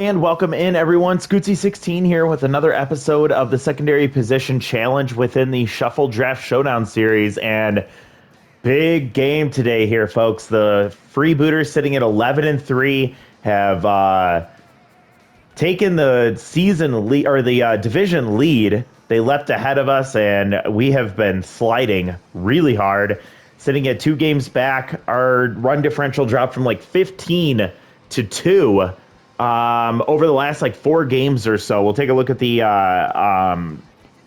And welcome in, everyone. Scootsy16 here with another episode of the Secondary Position Challenge within the Shuffle Draft Showdown series. And big game today here, folks. The Freebooters sitting at 11-3 have taken the season lead or the division lead. They leapt ahead of us, and we have been sliding really hard, sitting at 2 games back. Our run differential dropped from like 15 to 2 over the last like 4 games or so. We'll take a look at the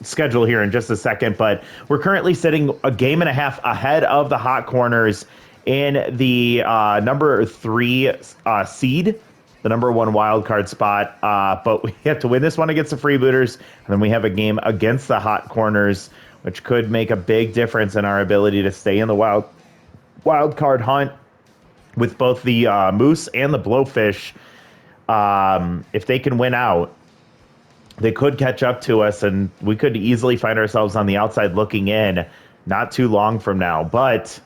schedule here in just a second, but we're currently sitting a game and a half ahead of the Hot Corners in the number 3 seed, the number 1 wild card spot. But we have to win this one against the Freebooters, and then we have a game against the Hot Corners, which could make a big difference in our ability to stay in the wild card hunt with both the Moose and the Blowfish. If they can win out, they could catch up to us, and we could easily find ourselves on the outside looking in not too long from now. But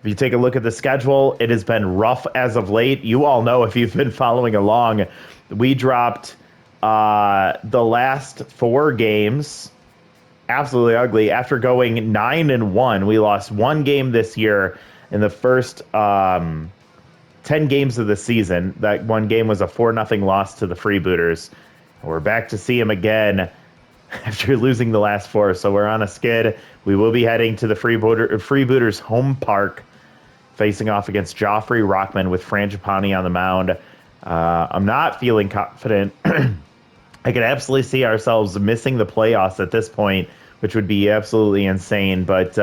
if you take a look at the schedule, it has been rough as of late. You all know, if you've been following along, we dropped the last 4 games absolutely ugly. After going 9-1, we lost 1 game this year in the first 10 games of the season. That 1 game was a 4-0 loss to the Freebooters. We're back to see him again after losing the last 4, so we're on a skid. We will be heading to the Freebooters home park, facing off against Joffrey Rockman with Frangipani on the mound. I'm not feeling confident. I could absolutely see ourselves missing the playoffs at this point, which would be absolutely insane. But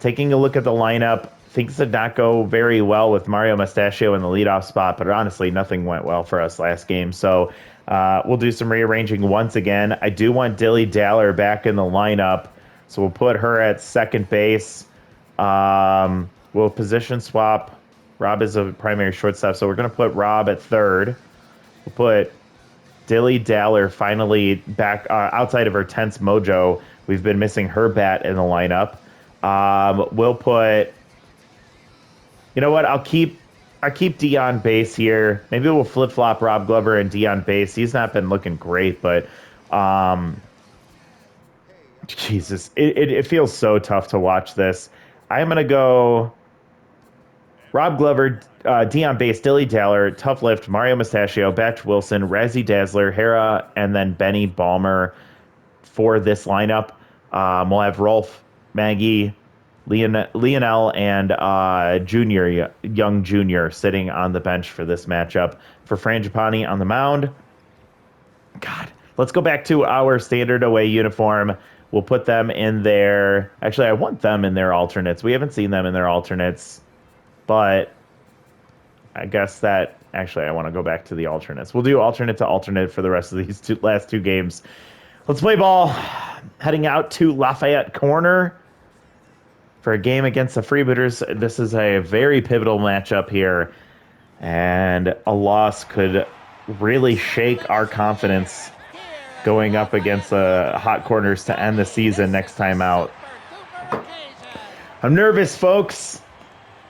taking a look at the lineup, things did not go very well with Mario Mustachio in the leadoff spot, but honestly, nothing went well for us last game. So we'll do some rearranging once again. I do want Dilly Daller back in the lineup, so we'll put her at second base. We'll position swap. Rob is a primary shortstop, so we're going to put Rob at third. We'll put Dilly Daller finally back outside of her tense mojo. We've been missing her bat in the lineup. We'll put... You know what? I'll keep D on base here. Maybe we'll flip-flop Rob Glover and D on base. He's not been looking great, but Jesus, it feels so tough to watch this. I'm going to go Rob Glover, D on base, Dilly Daller, Tough Lift, Mario Mustachio, Batch Wilson, Razzie Dazzler, Hera, and then Benny Balmer for this lineup. We'll have Rolf, Maggie, Lionel, and Young Junior sitting on the bench for this matchup. For Frangipani on the mound, God, let's go back to our standard away uniform. We'll put them in there. Actually, I want them in their alternates. We haven't seen them in their alternates, but I guess that... Actually, I want to go back to the alternates. We'll do alternate to alternate for the rest of these last 2 games. Let's play ball. Heading out to Lafayette Corner for a game against the Freebooters. This is a very pivotal matchup here, and a loss could really shake our confidence going up against the Hot Corners to end the season next time out. I'm nervous, folks.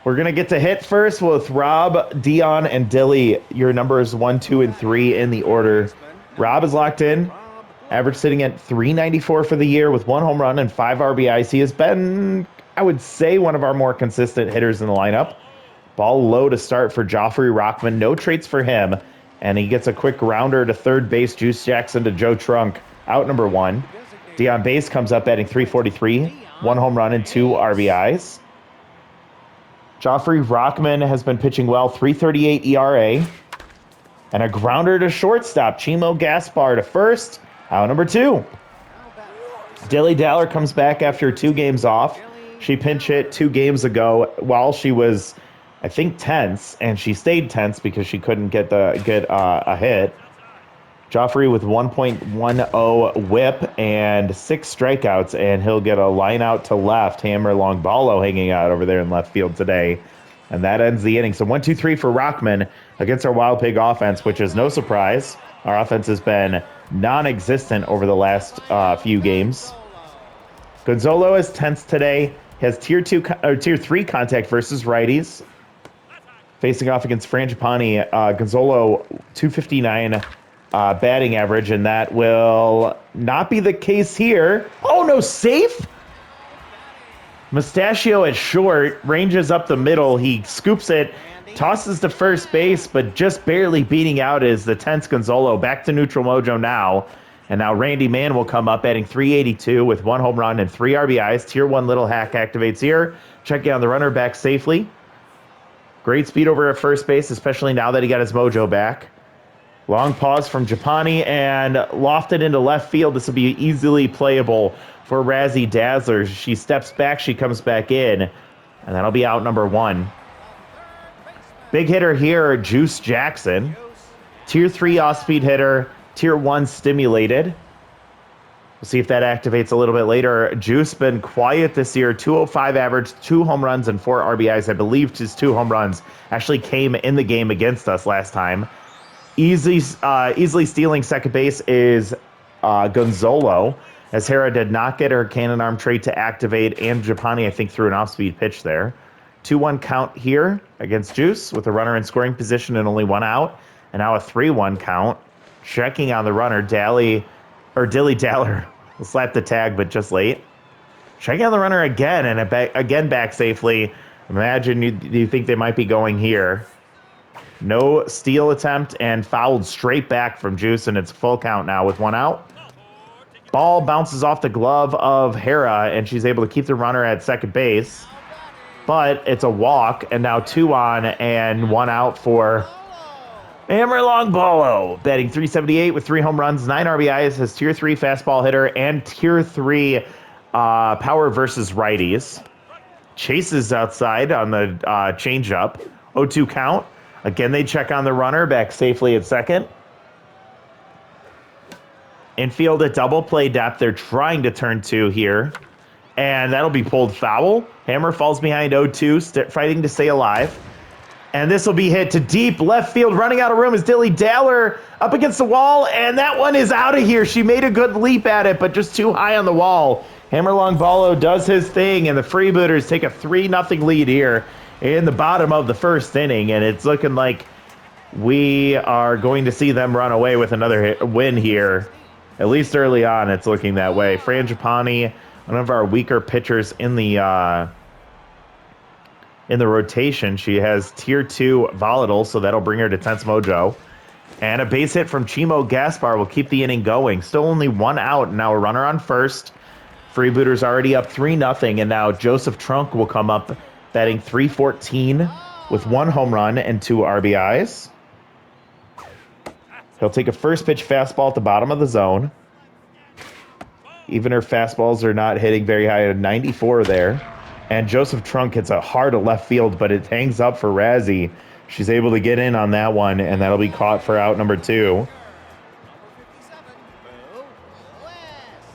We're going to get to hit first with Rob, Dion, and Dilly. Your numbers 1, 2, and 3 in the order. Rob is locked in. Average sitting at .394 for the year with 1 home run and 5 RBIs. He has been, I would say, one of our more consistent hitters in the lineup. Ball low to start for Joffrey Rockman. No traits for him. And he gets a quick rounder to third base. Juice Jackson to Joe Trunk. Out number 1. Dion Base comes up batting .343. 1 home run and 2 RBIs. Joffrey Rockman has been pitching well. .338 ERA. And a grounder to shortstop. Chimo Gaspar to first. Out number 2. Dilly Daller comes back after 2 games off. She pinch hit 2 games ago while she was, I think, tense, and she stayed tense because she couldn't get a hit. Joffrey with 1.10 whip and 6 strikeouts, and he'll get a line out to left. Hammer Longballo hanging out over there in left field today. And that ends the inning. So 1-2-3 for Rockman against our Wild Pig offense, which is no surprise. Our offense has been non-existent over the last few games. Gonzalo is tense today. He has tier 3 contact versus righties. facing off against Frangipani. Gonzalo, 259 batting average, and that will not be the case here. Oh, no, safe? Mustachio at short, ranges up the middle. He scoops it, tosses to first base, but just barely beating out is the tense Gonzalo. Back to neutral mojo now. And now Randy Mann will come up, batting 382 with 1 home run and 3 RBIs. Tier 1 little hack activates here. Checking on the runner back safely. Great speed over at first base, especially now that he got his mojo back. Long pause from Japani and lofted into left field. This will be easily playable for Razzie Dazzler. She steps back, she comes back in, and that'll be out number 1. Big hitter here, Juice Jackson. Tier 3 off-speed hitter, Tier 1 stimulated. We'll see if that activates a little bit later. Juice been quiet this year, 205 average, 2 home runs and 4 RBIs. I believe his 2 home runs actually came in the game against us last time. Easily stealing second base is Gonzalo, as Hera did not get her cannon arm trait to activate, and Japani, I think, threw an off-speed pitch there. 2-1 count here against Juice with a runner in scoring position and only 1 out. And now a 3-1 count. Checking on the runner, Dilly Daller will slap the tag, but just late. Checking on the runner again, and again back safely. Imagine you think they might be going here. No steal attempt and fouled straight back from Juice, and it's full count now with 1 out. Ball bounces off the glove of Hera, and she's able to keep the runner at second base. But it's a walk, and now 2 on and 1 out for Hammer Longbolo, batting 378 with 3 home runs, 9 RBIs, his Tier 3 fastball hitter, and Tier 3 power versus righties. Chases outside on the changeup. 0-2 count. Again, they check on the runner, back safely at second. Infield at double play depth. They're trying to turn 2 here. And that'll be pulled foul. Hammer falls behind 0-2, fighting to stay alive. And this will be hit to deep left field. Running out of room is Dilly Daller up against the wall. And that one is out of here. She made a good leap at it, but just too high on the wall. Hammer Longbolo does his thing, and the Freebooters take a 3-0 lead here in the bottom of the first inning. And it's looking like we are going to see them run away with another win here. At least early on, it's looking that way. Frangipani, one of our weaker pitchers in the rotation. She has Tier 2 volatile, so that'll bring her to tense mojo. And a base hit from Chimo Gaspar will keep the inning going. Still only 1 out, and now a runner on first. Freebooters already up 3-0, and now Joseph Trunk will come up batting 314 with 1 home run and 2 RBIs. He'll take a first pitch fastball at the bottom of the zone. Even her fastballs are not hitting very high at 94 there. And Joseph Trunk hits a hard to left field, but it hangs up for Razzie. She's able to get in on that one, and that'll be caught for out number 2.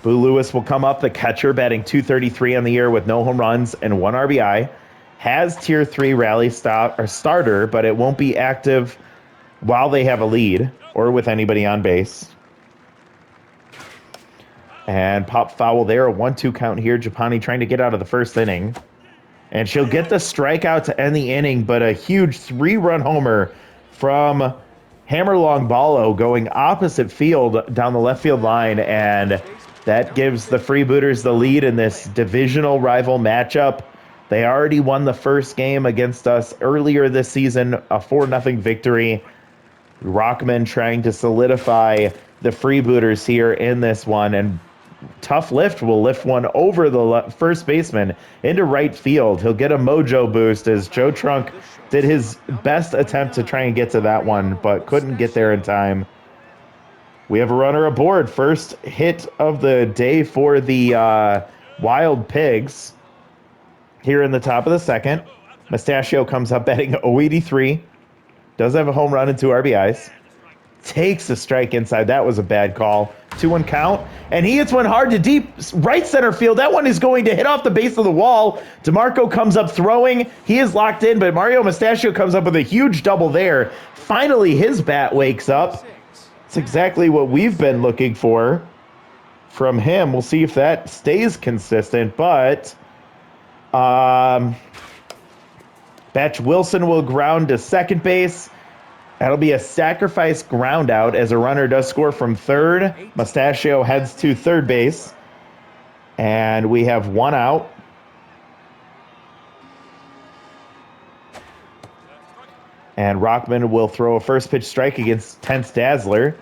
Boo Lewis will come up, the catcher, batting 233 on the year with no home runs and 1 RBI. Has Tier 3 rally starter, but it won't be active while they have a lead or with anybody on base. And pop foul there, a 1-2 count here. Japani trying to get out of the first inning. And she'll get the strikeout to end the inning, but a huge 3-run homer from Hammer Longbolo going opposite field down the left field line. And that gives the Freebooters the lead in this divisional rival matchup. They already won the first game against us earlier this season, a 4-0 victory. Rockman trying to solidify the Freebooters here in this one, and tough lift will lift one over the first baseman into right field. He'll get a mojo boost as Joe Trunk did his best attempt to try and get to that one, but couldn't get there in time. We have a runner aboard. First hit of the day for the Wild Pigs here in the top of the second. Mustachio comes up batting 083. Does have a home run and 2 RBIs. Takes a strike inside. That was a bad call. 2-1 count. And he hits one hard to deep right center field. That one is going to hit off the base of the wall. DeMarco comes up throwing. He is locked in, but Mario Mustachio comes up with a huge double there. Finally, his bat wakes up. It's exactly what we've been looking for from him. We'll see if that stays consistent, but Batch Wilson will ground to second base. That'll be a sacrifice ground out as a runner does score from third. Mustachio heads to third base. And we have one out. And Rockman will throw a first pitch strike against Tense Dazzler.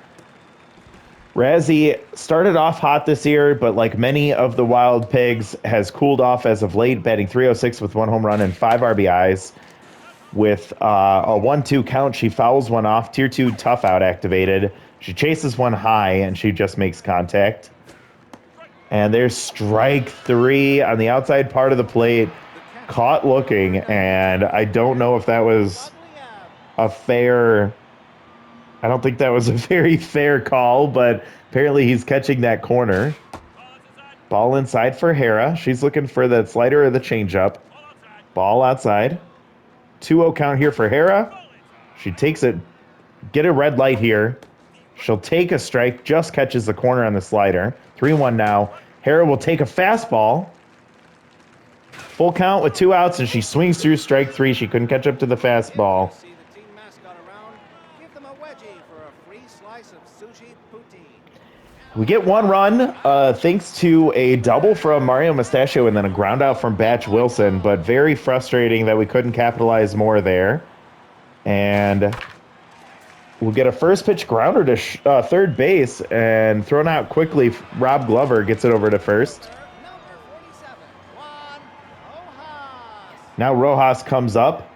Razzie started off hot this year, but like many of the Wild Pigs, has cooled off as of late, batting .306 with 1 home run and 5 RBIs. With a 1-2 count, she fouls one off, tier 2 tough out activated. She chases one high, and she just makes contact. And there's strike 3 on the outside part of the plate. Caught looking, and I don't know if that was a fair... I don't think that was a very fair call, but apparently he's catching that corner. Ball inside for Hera. She's looking for the slider or the changeup. Ball outside. 2-0 count here for Hera. She takes it. Get a red light here. She'll take a strike. Just catches the corner on the slider. 3-1 now. Hera will take a fastball. Full count with 2 outs, and she swings through strike 3. She couldn't catch up to the fastball. We get 1 run thanks to a double from Mario Mustachio and then a ground out from Batch Wilson, but very frustrating that we couldn't capitalize more there. And we'll get a first pitch grounder to third base, and thrown out quickly. Rob Glover gets it over to first. Now Rojas comes up,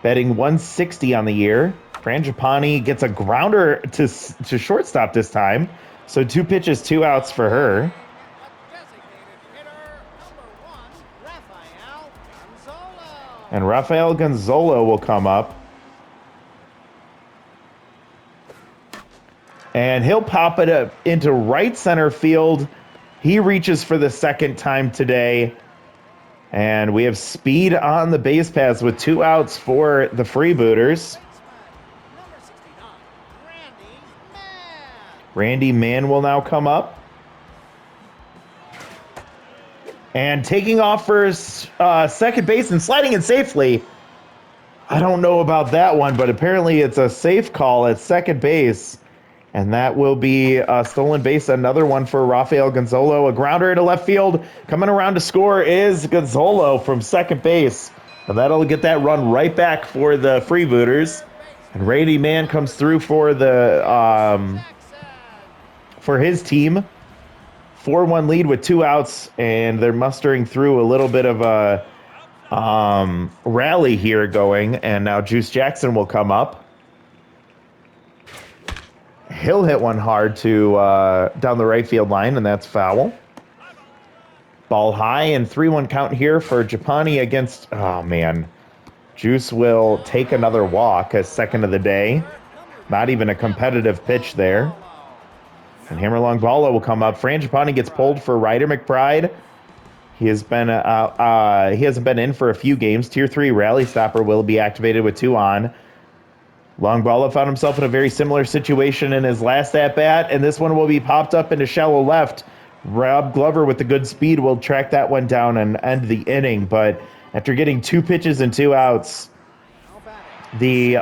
batting 160 on the year. Frangipani gets a grounder to shortstop this time. So 2 pitches, 2 outs for her. And Rafael Gonzalo will come up. And he'll pop it up into right center field. He reaches for the second time today. And we have speed on the base paths with 2 outs for the Freebooters. Randy Mann will now come up. And taking off for second base and sliding in safely. I don't know about that one, but apparently it's a safe call at second base. And that will be a stolen base, another one for Rafael Gonzalo. A grounder into left field. Coming around to score is Gonzalo from second base. And that'll get that run right back for the Freebooters. And Randy Mann comes through for the... for his team. 4-1 lead with 2 outs, and they're mustering through a little bit of a rally here going, and now Juice Jackson will come up. He'll hit one hard to down the right field line, and that's foul. Ball high, and 3-1 count here for Japani against... Oh, man. Juice will take another walk as second of the day. Not even a competitive pitch there. And Hammerlong Balla will come up. Frangipani gets pulled for Ryder McBride. He hasn't been in for a few games. Tier 3 rally stopper will be activated with 2 on. Long Balla found himself in a very similar situation in his last at-bat, and this one will be popped up into shallow left. Rob Glover with the good speed will track that one down and end the inning, but after getting 2 pitches and 2 outs, the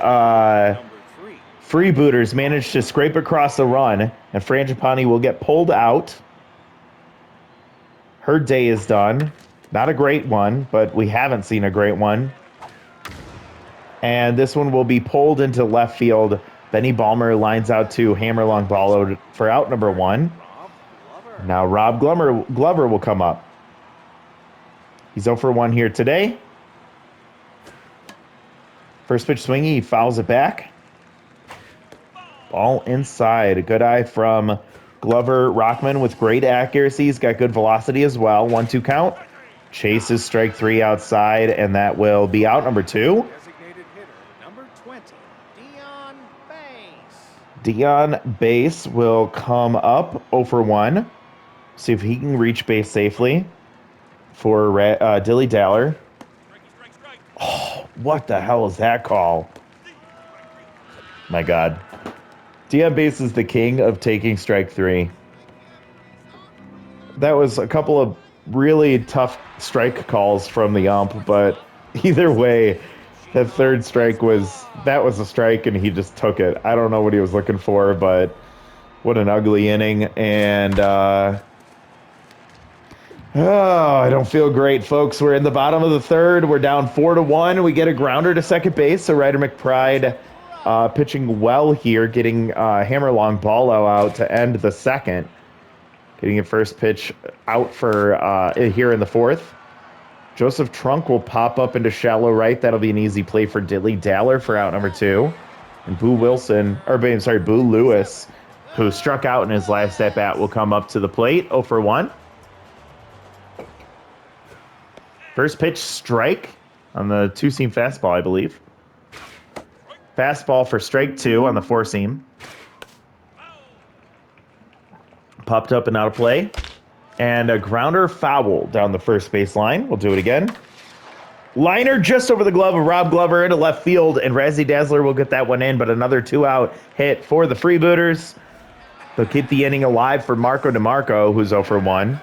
Freebooters managed to scrape across the run, and Frangipani will get pulled out. Her day is done. Not a great one, but we haven't seen a great one. And this one will be pulled into left field. Benny Balmer lines out to Hammerlong Balla for out number 1. Now Rob Glover will come up. He's 0 for 1 here today. First pitch swinging, he fouls it back. Ball inside. A good eye from Glover Rockman with great accuracy. He's got good velocity as well. 1-2 count. Chases strike 3 outside, and that will be out number 2. Designated hitter, number 20, Dion Bass. Dion Bass will come up 0 for 1. See if he can reach base safely for Dilly Daller. Oh, what the hell is that call? My God. Dion Bass is the king of taking strike 3. That was a couple of really tough strike calls from the ump, but either way, That third strike was a strike, and he just took it. I don't know what he was looking for, but what an ugly inning. And I don't feel great, folks. We're in the bottom of the third. We're down 4-1. We get a grounder to second base. So Ryder McBride pitching well here, getting hammer long ball out to end the second. Getting a first pitch out for here in the fourth. Joseph Trunk will pop up into shallow right. That'll be an easy play for Dilly Daller for out number 2. And Boo Lewis, who struck out in his last at-bat, will come up to the plate, 0 for 1. First pitch strike on the 2-seam fastball, I believe. Fastball for strike 2 on the 4-seam. Popped up and out of play. And a grounder foul down the first base line. We'll do it again. Liner just over the glove of Rob Glover into left field, and Razzie Dazzler will get that one in, but another 2-out hit for the Freebooters. They'll keep the inning alive for Marco DeMarco, who's 0 for 1.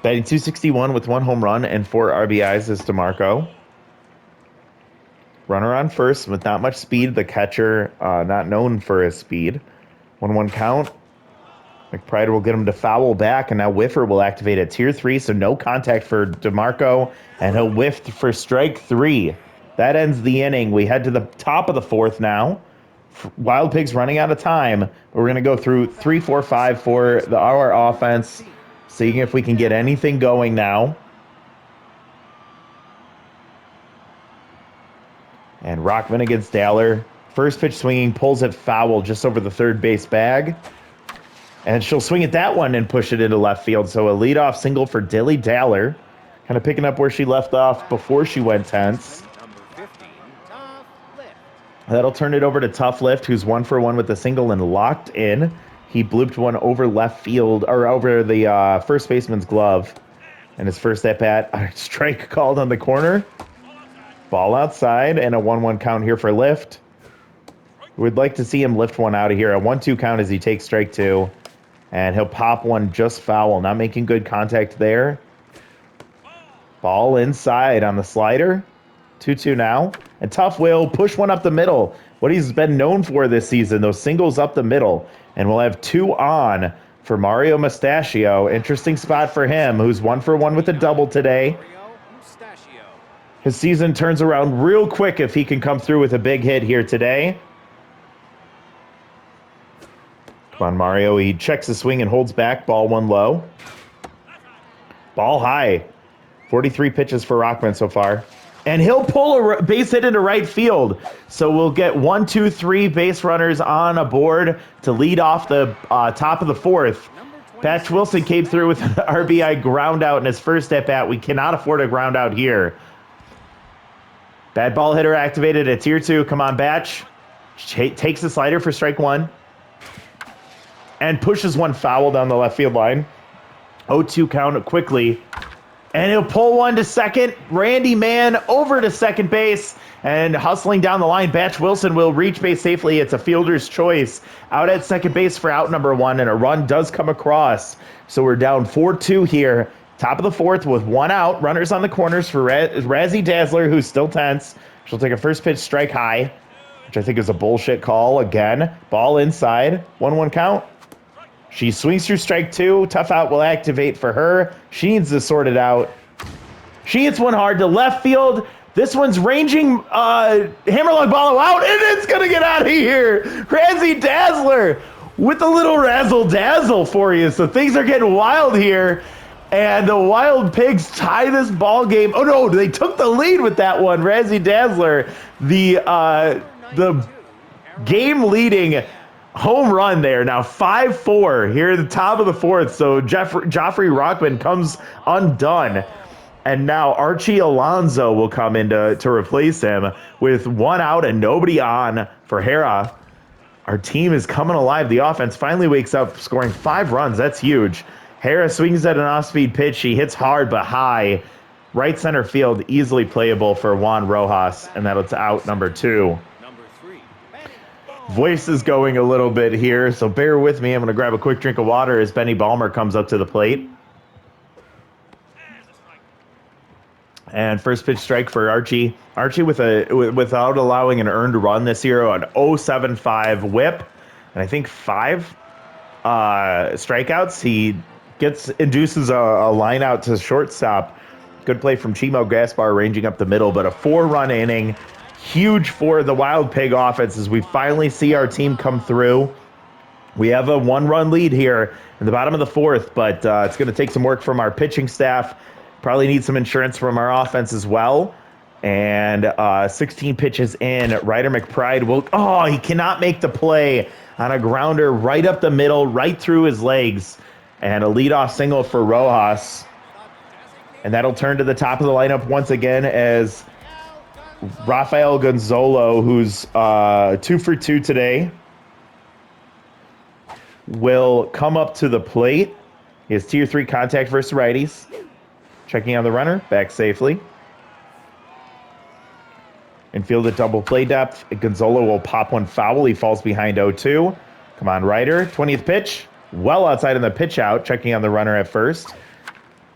Batting .261 with 1 home run and 4 RBIs is DeMarco. Runner on first with not much speed. The catcher not known for his speed. 1-1 count. McBride will get him to foul back, and now Whiffer will activate at tier 3, so no contact for DeMarco, and he'll whiff for strike 3. That ends the inning. We head to the top of the fourth now. Wild Pigs running out of time, but we're going to go through 3, 4, 5 for our offense, seeing if we can get anything going now. And Rockman against Daller. First pitch swinging, pulls it foul just over the third base bag. And she'll swing at that one and push it into left field. So a leadoff single for Dilly Daller. Kind of picking up where she left off before she went tense. That'll turn it over to Tough Lift, who's 1 for 1 with the single and locked in. He blooped one over left field, or over the first baseman's glove. And his first at-bat, a strike called on the corner. Ball outside, and a 1-1 count here for Lift. We'd like to see him lift one out of here. A 1-2 count as he takes strike 2. And he'll pop one just foul. Not making good contact there. Ball inside on the slider. 2-2 now. And Tough will push one up the middle. What he's been known for this season, those singles up the middle. And we'll have 2 on for Mario Mustachio. Interesting spot for him, who's 1 for 1 with a double today. His season turns around real quick if he can come through with a big hit here today. Come on, Mario. He checks the swing and holds back. Ball 1 low. Ball high. 43 pitches for Rockman so far. And he'll pull a base hit into right field. So we'll get 1, 2, 3 base runners on a board to lead off the top of the fourth. Patch Wilson came through with an RBI ground out in his first at-bat. We cannot afford a ground out here. Bad ball hitter activated at tier 2. Come on, Batch. Takes the slider for strike 1. And pushes one foul down the left field line. 0-2 count quickly. And he'll pull one to second. Randy Mann over to second base. And hustling down the line, Batch Wilson will reach base safely. It's a fielder's choice. Out at second base for out number 1. And a run does come across. So we're down 4-2 here. Top of the fourth with 1 out. Runners on the corners for Razzie Dazzler, who's still tense. She'll take a first pitch strike high, which I think is a bullshit call again. Ball inside. 1-1 count. She swings through strike 2. Tough out will activate for her. She needs to sort it out. She hits one hard to left field. This one's ranging hammerlong ball out, and it's going to get out of here. Razzie Dazzler with a little razzle dazzle for you. So things are getting wild here. And the Wild Pigs tie this ball game. Oh no, they took the lead with that one. Razzie Dazzler, the game-leading home run there. Now 5-4 here at the top of the fourth. So Joffrey Rockman comes undone. And now Archie Alonso will come in to replace him with 1 out and nobody on for Hera. Our team is coming alive. The offense finally wakes up, scoring 5 runs. That's huge. Hera swings at an off-speed pitch. She hits hard but high. Right center field, easily playable for Juan Rojas, and that's out number 2. Voice is going a little bit here, so bear with me. I'm going to grab a quick drink of water as Benny Balmer comes up to the plate. And first pitch strike for Archie. Archie without allowing an earned run this year, an 0.75 whip, and I think 5 strikeouts. He induces a line out to shortstop. Good play from Chimo Gaspar ranging up the middle, but a 4-run inning. Huge for the Wild Pig offense as we finally see our team come through. We have a 1-run lead here in the bottom of the 4th, but it's going to take some work from our pitching staff. Probably need some insurance from our offense as well. And 16 pitches in, Ryder McBride he cannot make the play on a grounder right up the middle, right through his legs. And a leadoff single for Rojas. And that'll turn to the top of the lineup once again as Rafael Gonzalo, who's 2 for 2 today, will come up to the plate. He has tier 3 contact versus righties. Checking on the runner, back safely. Infield at double play depth. Gonzalo will pop one foul. He falls behind 0-2. Come on, Ryder. 20th pitch. Well outside in the pitch out. Checking on the runner at first.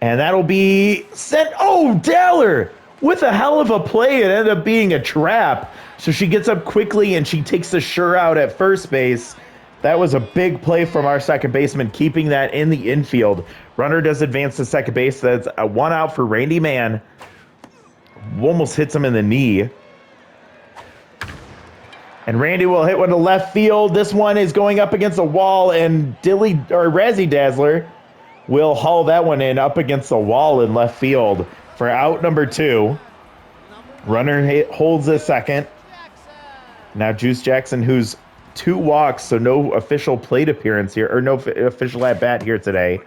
And that'll be sent. Oh, Daller with a hell of a play. It ended up being a trap. So she gets up quickly and she takes the sure out at first base. That was a big play from our second baseman, keeping that in the infield. Runner does advance to second base. That's a 1 out for Randy Mann. Almost hits him in the knee. And Randy will hit one to left field. This one is going up against the wall, and Razzie Dazzler will haul that one in up against the wall in left field for out number 2. Runner holds a second. Now Juice Jackson, who's 2 walks, so no official plate appearance here, or no official at bat here today.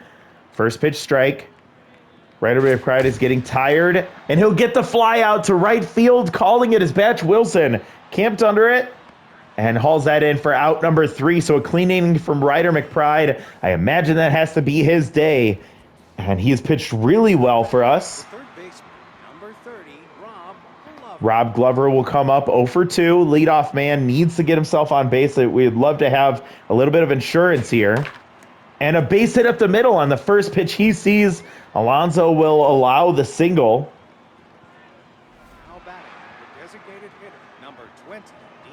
First pitch strike. Ryder McBride is getting tired, and he'll get the fly out to right field, calling it as Batch Wilson. Camped under it and hauls that in for out number 3. So a clean inning from Ryder McBride. I imagine that has to be his day, and he has pitched really well for us. Rob Glover will come up 0 for 2. Leadoff man needs to get himself on base. We'd love to have a little bit of insurance here. And a base hit up the middle on the first pitch he sees. Alonso will allow the single.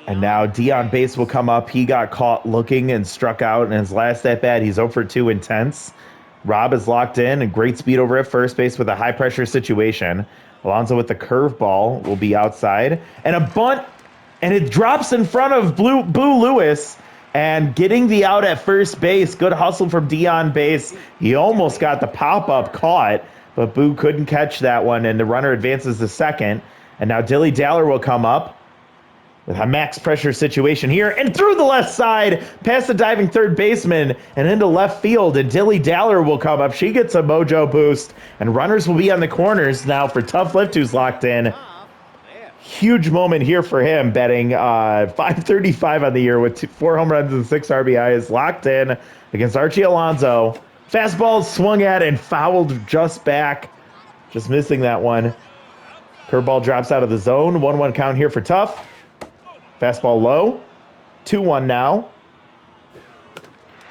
And now Dion Base will come up. He got caught looking and struck out in his last at-bat. He's 0 for 2 intense. Rob is locked in and great speed over at first base with a high-pressure situation. Alonso with the curveball will be outside. And a bunt, and it drops in front of Boo Lewis. And getting the out at first base. Good hustle from Dion Base. He almost got the pop-up caught, but Boo couldn't catch that one, and the runner advances to second. And now Dilly Daller will come up with a max pressure situation here, and through the left side, past the diving third baseman, and into left field, and Dilly Daller will come up. She gets a mojo boost, and runners will be on the corners now for Tough Lift, who's locked in. Huge moment here for him, betting 535 on the year with 4 home runs and 6 RBIs, locked in against Archie Alonso. Fastball swung at and fouled just back, just missing that one. Curveball drops out of the zone. 1-1 count here for Tough. Fastball low. 2-1 now.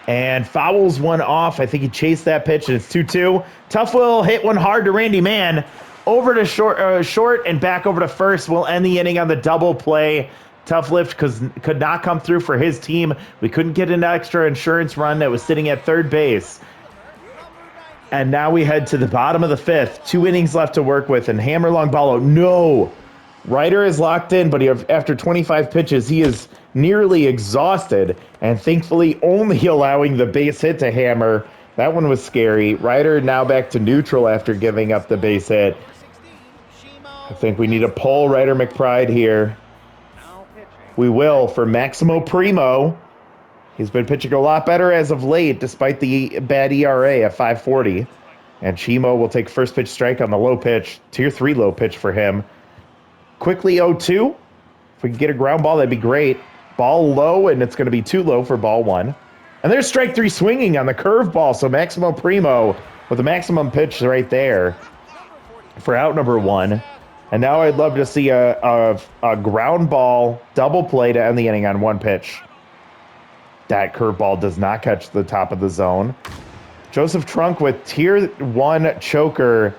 And fouls one off. I think he chased that pitch, and it's 2-2. Tough will hit one hard to Randy Mann. Over to short and back over to first. We'll end the inning on the double play. Tough Lift could not come through for his team. We couldn't get an extra insurance run that was sitting at third base. And now we head to the bottom of the 5th. 2 innings left to work with, and hammer long ball out. No! Ryder is locked in, but after 25 pitches, he is nearly exhausted, and thankfully only allowing the base hit to hammer. That one was scary. Ryder now back to neutral after giving up the base hit. I think we need to pull Ryder McBride here. We will for Maximo Primo. He's been pitching a lot better as of late, despite the bad ERA at 5.40. And Chimo will take first pitch strike on the low pitch. Tier 3 low pitch for him. Quickly 0-2. If we can get a ground ball, that'd be great. Ball low, and it's going to be too low for ball 1. And there's strike 3 swinging on the curveball. So Maximo Primo with the maximum pitch right there for out number 1. And now I'd love to see a ground ball double play to end the inning on 1 pitch. That curveball does not catch the top of the zone. Joseph Trunk with tier 1 choker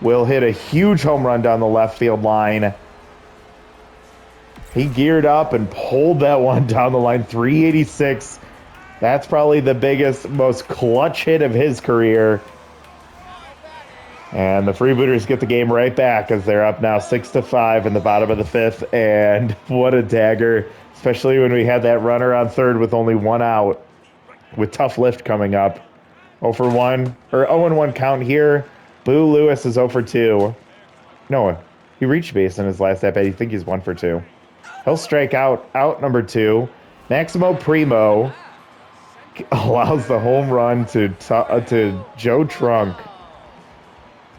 will hit a huge home run down the left field line. He geared up and pulled that one down the line, 386. That's probably the biggest, most clutch hit of his career. And the Freebooters get the game right back as they're up now 6-5 in the bottom of the fifth. And what a dagger, especially when we had that runner on third with only one out, with tough lift coming up. 0-1 count here. Boo Lewis is 0-2. No, he reached base in his last at bat. I think he's 1-2. He'll strike out number 2. Maximo Primo allows the home run to Joe Trunk.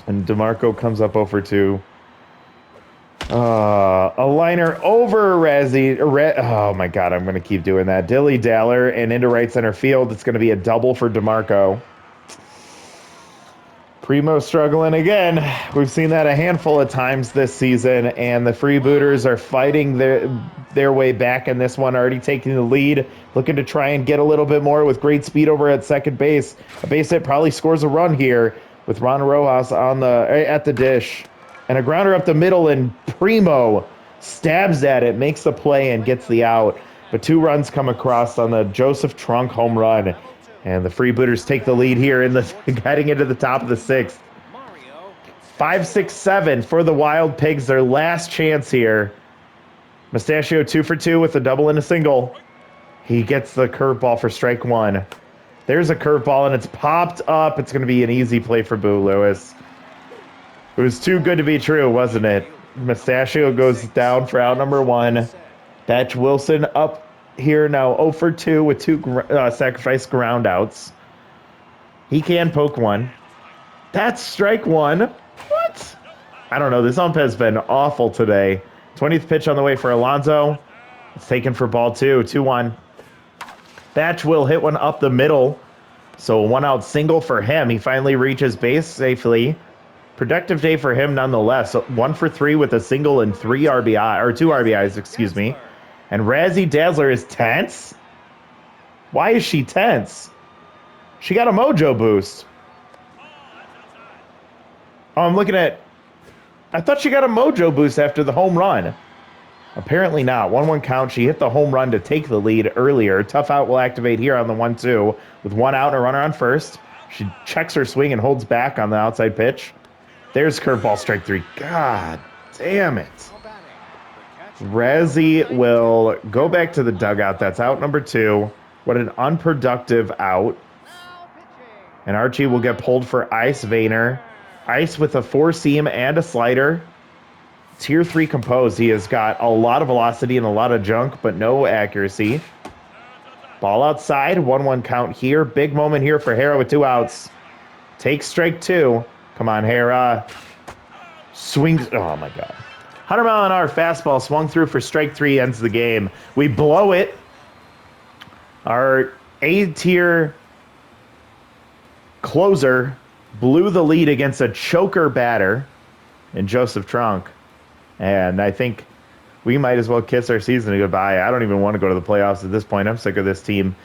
And DeMarco comes up 0-2. A liner over Razzie. Oh my God, I'm going to keep doing that. Dilly Daller and into right center field. It's going to be a double for DeMarco. Primo struggling again. We've seen that a handful of times this season, and the Freebooters are fighting their way back in this one, already taking the lead, looking to try and get a little bit more with great speed over at second base. A base hit probably scores a run here with Ron Rojas at the dish. And a grounder up the middle, and Primo stabs at it, makes the play, and gets the out. But 2 runs come across on the Joseph Trunk home run. And the Freebooters take the lead here heading into the top of the 6th. 5-6-7 for the Wild Pigs, their last chance here. Mustachio 2-for-2 with a double and a single. He gets the curveball for strike 1. There's a curveball, and it's popped up. It's going to be an easy play for Boo Lewis. It was too good to be true, wasn't it? Mustachio goes down for out number 1. Batch Wilson up here now 0-for-2 with 2 sacrifice ground outs. He can poke 1. That's strike 1. What? I don't know. This ump has been awful today. 20th pitch on the way for Alonso. It's taken for ball 2. 2-1. Batch will hit one up the middle. So a 1-out single for him. He finally reaches base safely. Productive day for him nonetheless. 1-for-3 with a single and 2 RBIs, excuse me. And Razzie Dazzler is tense? Why is she tense? She got a mojo boost. Oh, I'm looking at... I thought she got a mojo boost after the home run. Apparently not. 1-1 count. She hit the home run to take the lead earlier. Tough out will activate here on the 1-2 with 1 out and a runner on first. She checks her swing and holds back on the outside pitch. There's curveball, strike 3. God damn it. Razzie will go back to the dugout. That's out number 2. What an unproductive out. And Archie will get pulled for Ice Vayner. Ice with a 4-seam and a slider. Tier 3 composed. He has got a lot of velocity and a lot of junk, but no accuracy. Ball outside. 1-1 count here. Big moment here for Hera with 2 outs. Takes strike 2. Come on, Hera. Swings. Oh, my God. 100-mile-an-hour fastball swung through for strike 3, ends the game. We blow it. Our A-tier closer blew the lead against a choker batter in Joseph Trunk. And I think we might as well kiss our season goodbye. I don't even want to go to the playoffs at this point. I'm sick of this team.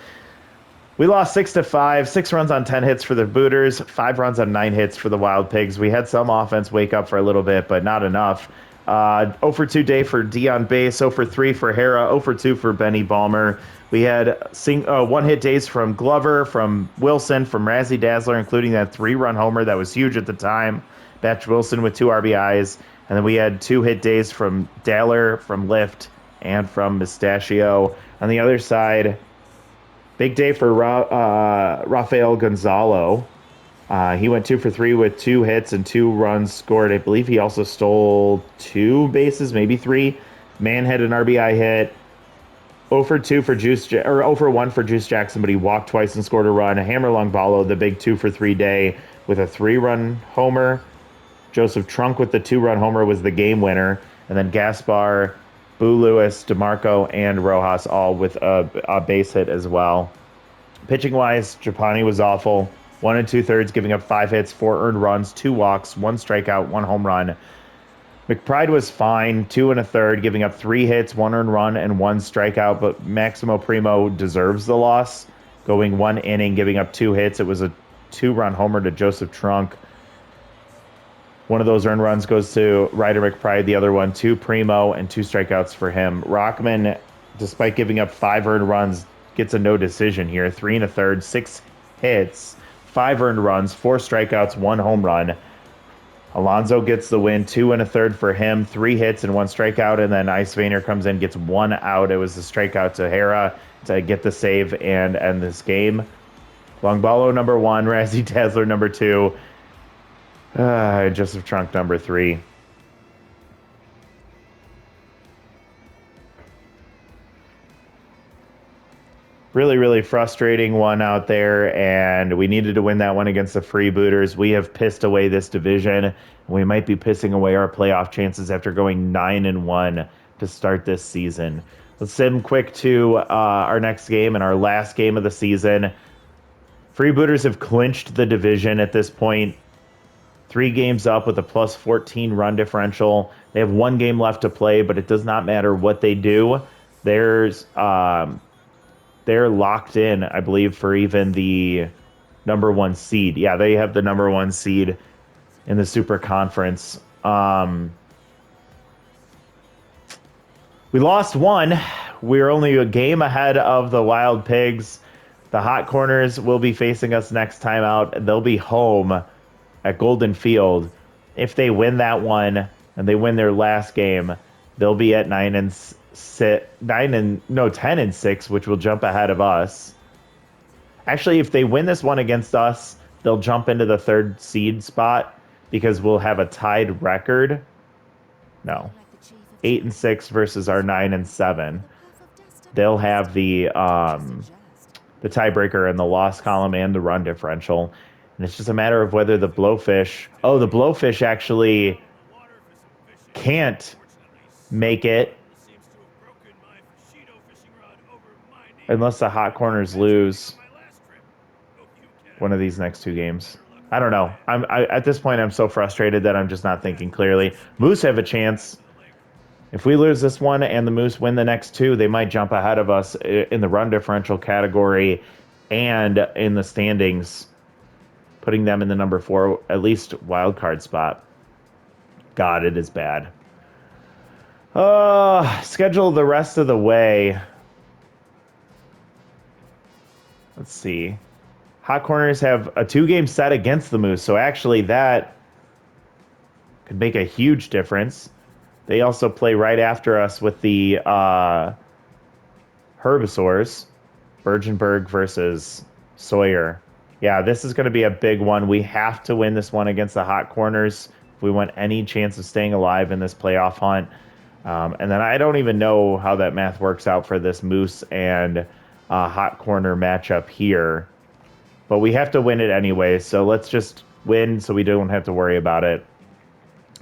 We lost 6-5, 6 runs on 10 hits for the Booters, 5 runs on 9 hits for the Wild Pigs. We had some offense wake up for a little bit, but not enough. 0-for-2 day for Dion Bass, 0-for-3 for Hera, 0-for-2 for Benny Balmer. We had 1-hit days from Glover, from Wilson, from Razzie Dazzler, including that 3-run homer that was huge at the time. Batch Wilson with 2 RBIs. And then we had 2-hit days from Daller, from Lift, and from Mustachio. On the other side, big day for Rafael Gonzalo. He went 2-for-3 with 2 hits and 2 runs scored. I believe he also stole 2 bases, maybe 3. Man had an RBI hit. 0-for-2 for 0-for-1 for Juice Jackson, but he walked twice and scored a run. Hammerlong Ballo, the big 2-for-3 day with a 3-run homer. Joseph Trunk with the 2-run homer was the game winner. And then Gaspar, Boo Lewis, DeMarco, and Rojas all with a base hit as well. Pitching-wise, Japani was awful. 1 2/3, giving up 5 hits, 4 earned runs, 2 walks, 1 strikeout, 1 home run. McBride was fine, 2 1/3, giving up 3 hits, 1 earned run, and 1 strikeout, but Maximo Primo deserves the loss, going 1 inning, giving up 2 hits. It was a 2-run homer to Joseph Trunk. One of those earned runs goes to Ryder McBride, the other one to Primo, and 2 strikeouts for him. Rockman, despite giving up 5 earned runs, gets a no decision here. 3 1/3, 6 hits, 5 earned runs, 4 strikeouts, 1 home run. Alonso gets the win, 2 1/3 for him, 3 hits and 1 strikeout, and then Ice Vainer comes in, gets 1 out. It was a strikeout to Hera to get the save and end this game. Longbalo number 1, Razzie Dazzler number 2, Joseph Trunk number 3. Really, really frustrating one out there, and we needed to win that one against the Freebooters. We have pissed away this division, and we might be pissing away our playoff chances after going 9-1 to start this season. Let's sim quick to our next game and our last game of the season. Freebooters have clinched the division at this point. 3 games up with a plus 14 run differential. They have 1 game left to play, but it does not matter what they do. They're locked in, I believe, for even the number 1 seed. Yeah, they have the number 1 seed in the Super Conference. We lost 1. We're only a game ahead of the Wild Pigs. The Hot Corners will be facing us next time out. They'll be home at Golden Field. If they win that one and they win their last game, they'll be at 10-6, which will jump ahead of us. Actually, if they win this one against us, they'll jump into the 3rd seed spot because we'll have a tied record. No, 8-6 versus our 9-7. They'll have the tiebreaker in the loss column and the run differential, and it's just a matter of whether the Blowfish. Oh, the Blowfish actually can't make it unless the Hot Corners lose one of these next 2 games. I don't know. At this point, I'm so frustrated that I'm just not thinking clearly. Moose have a chance. If we lose this one and the Moose win the next 2, they might jump ahead of us in the run differential category and in the standings, putting them in the number 4, at least wild card spot. God, it is bad. Schedule the rest of the way. Let's see. Hot Corners have a 2-game set against the Moose, so actually that could make a huge difference. They also play right after us with the Herbisaurs. Bergenberg versus Sawyer. Yeah, this is going to be a big one. We have to win this one against the Hot Corners if we want any chance of staying alive in this playoff hunt. And then I don't even know how that math works out for this Moose and Hot Corner matchup here. But we have to win it anyway, so let's just win so we don't have to worry about it.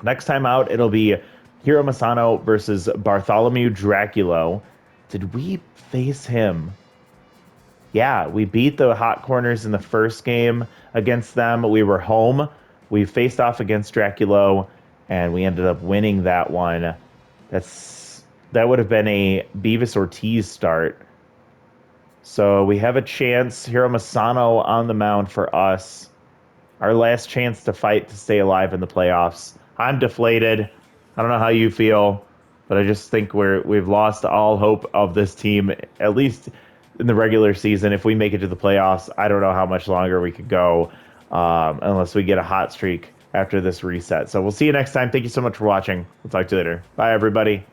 Next time out, it'll be Hiro Masano versus Bartholomew Draculo. Did we face him? Yeah, we beat the Hot Corners in the first game against them. We were home. We faced off against Draculo, and we ended up winning that one. That would have been a Beavis Ortiz start. So we have a chance. Hiro Masano on the mound for us. Our last chance to fight to stay alive in the playoffs. I'm deflated. I don't know how you feel, but I just think we've lost all hope of this team, at least in the regular season. If we make it to the playoffs, I don't know how much longer we could go unless we get a hot streak after this reset. So we'll see you next time. Thank you so much for watching. We'll talk to you later. Bye, everybody.